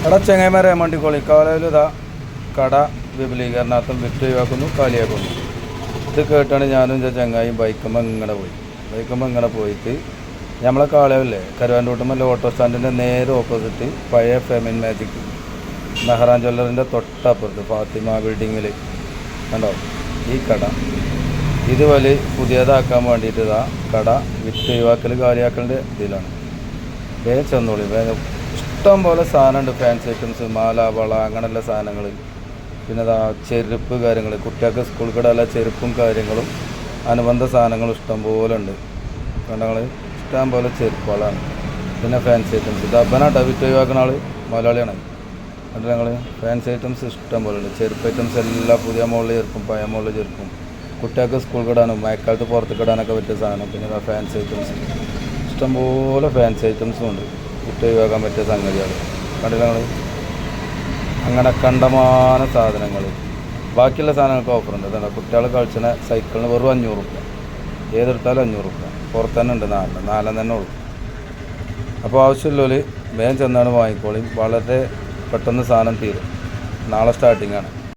എടാ ചെങ്ങായിമാരെ മണ്ടിക്കോളി കാലയിൽ ഇതാ കട വിപുലീകരണാർത്ഥം വിറ്റ് ഒഴിവാക്കുന്നു, കാലിയാക്കുന്നു. ഇത് കേട്ടാണ് ഞാനും ചങ്ങായും ബൈക്കുമ്പോൾ ഇങ്ങനെ പോയിട്ട് നമ്മളെ കാളയല്ലേ കരുവാൻതോട്ടുമല്ല ഓട്ടോ സ്റ്റാൻഡിൻ്റെ നേരെ ഓപ്പോസിറ്റ് പഴയ ഫെമിൻ മാജിക് മെഹ്റാൻ ജ്വല്ലറിൻ്റെ തൊട്ടപ്പുറത്ത് ഫാത്തിമ ബിൽഡിങ്ങിൽ കണ്ടോ ഈ കട ഇതുപോലെ പുതിയതാക്കാൻ വേണ്ടിയിട്ട് ഇതാ കട വിറ്റ് ഒഴിവാക്കൽ കാലിയാക്കലിൻ്റെ ഇതിലാണ്. വേഗം ചെന്നോളി, വേഗം ഇഷ്ടം പോലെ സാധനമുണ്ട്. ഫാൻസി ഐറ്റംസ്, മാല, വള, അങ്ങനെയുള്ള സാധനങ്ങൾ. പിന്നെ ഇതാ ചെരുപ്പ് കാര്യങ്ങൾ, കുട്ടികൾക്ക് സ്കൂൾ കടയിലെ ചെരുപ്പും കാര്യങ്ങളും അനുബന്ധ സാധനങ്ങളും ഇഷ്ടം പോലെ ഉണ്ട്. കണ്ടങ്ങൾ ഇഷ്ടം പോലെ ചെരുപ്പുകളാണ്. പിന്നെ ഫാൻസി ഐറ്റംസ് ഇത് അപ്പനാട്ടോ വിറ്റ് ഒഴിവാക്കുന്ന ആൾ മലയാളിയാണ്. എന്നിട്ട് ഞങ്ങൾ ഫാൻസി ഐറ്റംസ് ഇഷ്ടം പോലെ ഉണ്ട്. ചെരുപ്പ് ഐറ്റംസ് എല്ലാം പുതിയ മോളിൽ ചെരുപ്പും പഴയ മോളിൽ ചെരുപ്പും, കുട്ടികൾക്ക് സ്കൂൾ കിടാനും മഴക്കാലത്ത് പുറത്ത് കിടാനൊക്കെ പറ്റിയ സാധനം. പിന്നെ ഫാൻസി ഐറ്റംസ് ഇഷ്ടംപോലെ ഫാൻസി ഐറ്റംസും ഉണ്ട്. വിറ്റ് ഒഴിവാക്കാൻ പറ്റിയ സംഗതികൾ കണ്ടില്ല ഞങ്ങൾ. അങ്ങനെ കണ്ടമാന സാധനങ്ങൾ. ബാക്കിയുള്ള സാധനങ്ങൾക്ക് ഓഫറുണ്ട്. ഇതാണ് കുട്ടികൾ കളിച്ചിന സൈക്കിളിന് വെറും 500 റുപ്യ, ഏതെടുത്താലും 500 റുപ്യ. പുറത്ത് തന്നെ ഉണ്ട്, നാലെണ്ണം തന്നെ ഉള്ളു. അപ്പോൾ ആവശ്യമില്ലൊരു വേഗം ചെന്നാണ് വാങ്ങിക്കോളി. വളരെ പെട്ടെന്ന് സാധനം തീരും. നാളെ സ്റ്റാർട്ടിങ്ങാണ്.